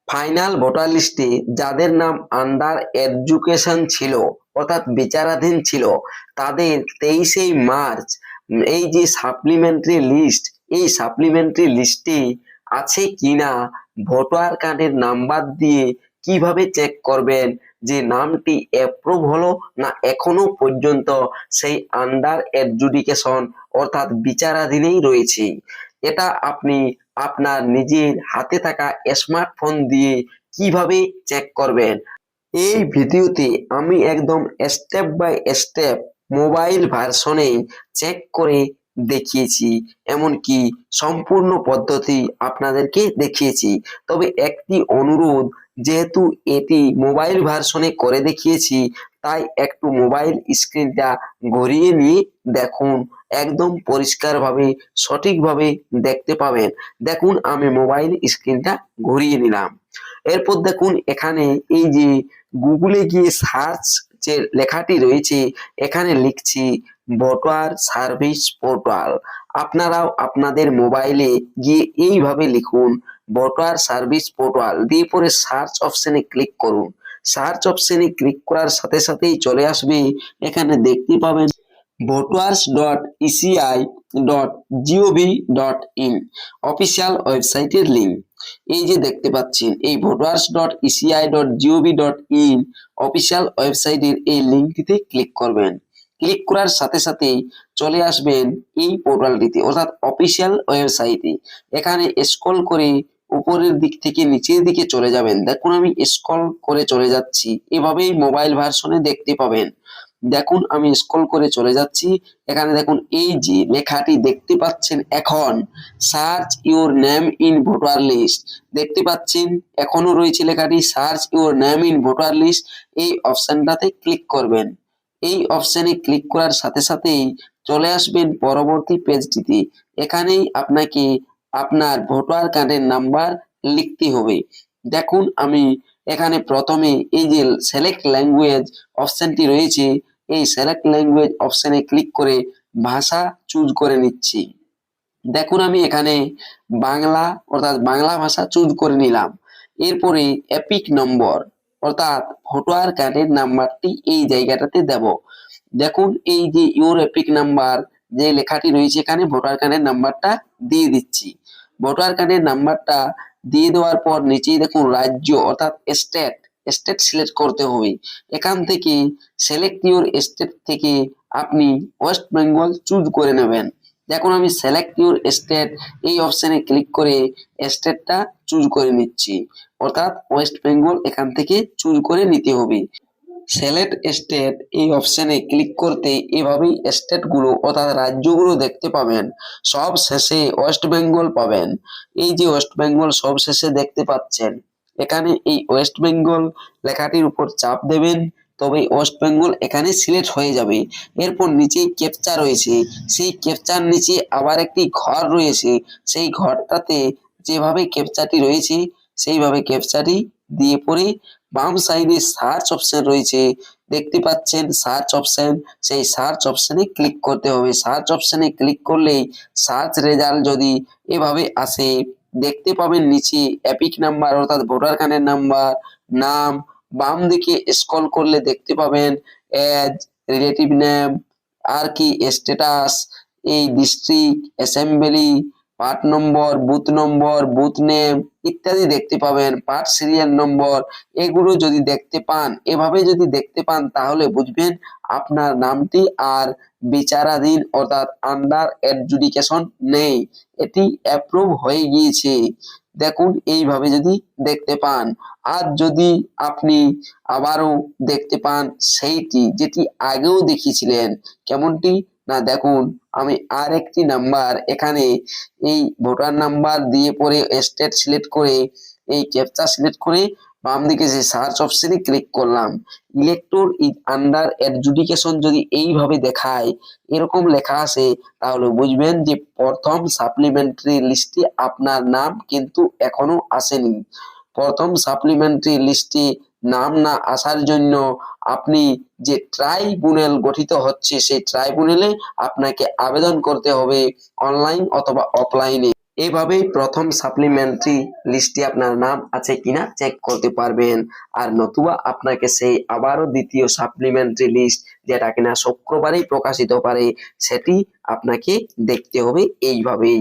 Final voter লিস্টে যাদের নাম আন্ডার এডুকেশন ছিল অর্থাৎ বিচারাধীন ছিল তাদের 23 মার্চ এই যে সাপ্লিমেন্টারি লিস্ট, এই সাপ্লিমেন্টারি লিস্টে আছে কিনা ভোটার কার্ডের নাম্বার দিয়ে কিভাবে চেক করবেন যে নামটি অ্যাপ্রুভ হলো না এখনো পর্যন্ত সেই আন্ডার এডজুডিকেশন অর্থাৎ বিচারাধীনেই রয়েছে। এটা আপনি আপনার নিজের হাতে থাকা স্মার্টফোন দিয়ে কিভাবে চেক করবেন এই ভিডিওতে আমি একদম স্টেপ বাই স্টেপ মোবাইল ভার্সনে চেক করে দেখিয়েছি, এমনকি সম্পূর্ণ পদ্ধতি আপনাদেরকে দেখিয়েছি। তবে একটি অনুরোধ, যেহেতু এটি মোবাইল ভার্সনে করে দেখিয়েছি তাই একটু মোবাইল স্ক্রিনটা ঘুরিয়ে নিয়ে দেখুন, একদম পরিষ্কারভাবে সঠিকভাবে দেখতে পাবেন। দেখুন আমি মোবাইল স্ক্রিনটা ঘুরিয়ে নিলাম। এরপর দেখুন এখানে এই যে গুগলে গিয়ে সার্চ যে লেখাটি রয়েছে এখানে লিখছি ভোটার সার্ভিস পোর্টাল। আপনারাও আপনাদের মোবাইলে গিয়ে এইভাবে লিখুন ভোটার সার্ভিস পোর্টাল, দিয়ে পরে সার্চ অপশনে ক্লিক করুন। সার্চ অপশনে ক্লিক করার সাথে সাথেই চলে আসবে, এখানে দেখতে পাবেন voters.eci.gov.in অফিসিয়াল ওয়েবসাইটের লিঙ্ক। এই যে দেখতে পাচ্ছেন এই voters.eci.gov.in অফিসিয়াল ওয়েবসাইটের এই লিঙ্কটিতে ক্লিক করবেন। ক্লিক করার সাথে সাথেই চলে আসবেন এই পোর্টালটিতে অর্থাৎ অফিসিয়াল ওয়েবসাইটে। এখানে স্ক্রল করে উপরের দিক থেকে নিচের দিকে চলে যাবেন। দেখুন আমি স্ক্রল করে চলে যাচ্ছি, এভাবেই মোবাইল ভার্সনে দেখতে পাবেন। দেখুন আমি স্ক্রল করে চলে যাচ্ছি, এখানে দেখুন এই যে লেখাটি দেখতে পাচ্ছেন এখন search your name in voter list দেখতে পাচ্ছেন, এখনো রয়েছে লেখাটি search your name in voter list. এই অপশনটাতে ক্লিক করবেন। এই অপশনে ক্লিক করার সাথে সাথেই চলে আসবেন পরবর্তী পেজটিতে। এখানেই আপনাকে আপনার ভোটার কার্ডের নাম্বার লিখতে হবে। দেখুন আমি এখানে প্রথমে এই যে সিলেক্ট ল্যাঙ্গুয়েজ অপশনটি রয়েছে এই সিলেক্ট ল্যাঙ্গুয়েজ অপশনে ক্লিক করে ভাষা চুজ করে নিচ্ছি। দেখুন আমি এখানে বাংলা অর্থাৎ বাংলা ভাষা চুজ করে নিলাম। এরপরে এপিক নম্বর অর্থাৎ ভোটার কার্ডের নাম্বারটি এই জায়গাটাতে দেব। দেখুন এই যে ইউর এপিক নাম্বার যে লেখাটি রয়েছে এখানে ভোটার কার্ডের নাম্বারটা দিয়ে দিচ্ছি। ভোটার কার্ডের নাম্বারটা দিয়ে দেওয়ার পর নিচেই দেখুন রাজ্য অর্থাৎ স্টেট, স্টেট সিলেক্ট করতে হবে। এখান থেকে সিলেক্ট ইউর স্টেট থেকে আপনি ওয়েস্ট বেঙ্গল চুজ করে নেবেন। দেখুন আমি সিলেক্ট ইউর স্টেট এই অপশনে ক্লিক করে স্টেটটা চুজ করে নিচ্ছি, অর্থাৎ ওয়েস্ট বেঙ্গল এখান থেকে চুজ করে নিতে হবে। সিলেক্ট স্টেট এই অপশনে ক্লিক করতে এভাবেই স্টেটগুলো অর্থাৎ রাজ্যগুলো দেখতে পাবেন। সব শেষে ওয়েস্ট বেঙ্গল পাবেন। এই যে ওয়েস্ট বেঙ্গল সব শেষে দেখতে পাচ্ছেন, এখানে এই ওয়েস্ট বেঙ্গল লেখাটির উপর চাপ দেবেন, তবে ওয়েস্ট বেঙ্গল এখানে সিলেক্ট হয়ে যাবে। এরপর নিচে ক্যাপচা রয়েছে, সেই ক্যাপচার নিচে আবার একটি ঘর রয়েছে, সেই ঘরটাতে যেভাবে ক্যাপচাটি রয়েছে সেইভাবে ক্যাপচাটি দিয়ে পরে বাম সাইডে সার্চ অপশন রয়েছে, দেখতে পাচ্ছেন সার্চ অপশন, সেই সার্চ অপশনে ক্লিক করতে হবে। সার্চ অপশনে ক্লিক করলেই সার্চ রেজাল্ট যদি এভাবে আসে দেখতে পাবেন নিচে এপিক নাম্বার অর্থাৎ ভোটার কার্ডের নাম্বার, নাম, বাম দিকে স্ক্রল করলে দেখতে পাবেন এজ, রিলেটিভ নেম, আর কি স্ট্যাটাস, এই district, assembly, part number, booth name ইত্যাদি দেখতে পাবেন, পার্ট সিরিয়াল নম্বর। এগুলো যদি দেখতে পান, এভাবে যদি দেখতে পান তাহলে বুঝবেন আপনার নামটি আর বিচারাধীন অর্থাৎ আন্ডার এডজুডিকেশন নেই, এটি অ্যাপ্রুভ হয়ে গিয়েছে। দেখুন এইভাবে যদি দেখতে পান। আর যদি আপনি আবারও দেখতে পান সেইটি যেটি আগেও দেখিয়েছিলেন, কেমনটি না দেখুন আমি আর একটি নাম্বার এখানে এই ভোটার নাম্বার দিয়ে পরে স্টেট সিলেক্ট করে এই ক্যাপচা সিলেক্ট করে বাম দিকে যে সার্চ অপশনে ক্লিক করলাম। ইলেক্টর ইজ আন্ডার এডজুডিকেশন যদি এইভাবে দেখায়, এরকম লেখা আসে, তাহলে বুঝবেন যে প্রথম সাপ্লিমেন্টারি লিস্টে আপনার নাম কিন্তু এখনো আসেনি। প্রথম সাপ্লিমেন্টারি লিস্টে নাম না আসার জন্য আপনি যে ট্রাইব্যুনাল গঠিত হচ্ছে সেই ট্রাইব্যুনালে আপনাকে আবেদন করতে হবে অনলাইন অথবা অফলাইনে। এভাবেই প্রথম সাপ্লিমেন্টারি লিস্টে আপনার নাম আছে কিনা চেক করতে পারবেন। আর নতুবা আপনাকে সেই আবারও দ্বিতীয় সাপ্লিমেন্টারি লিস্ট যেটা কিনা শুক্রবারেই প্রকাশিত পারে সেটি আপনাকে দেখতে হবে এইভাবেই।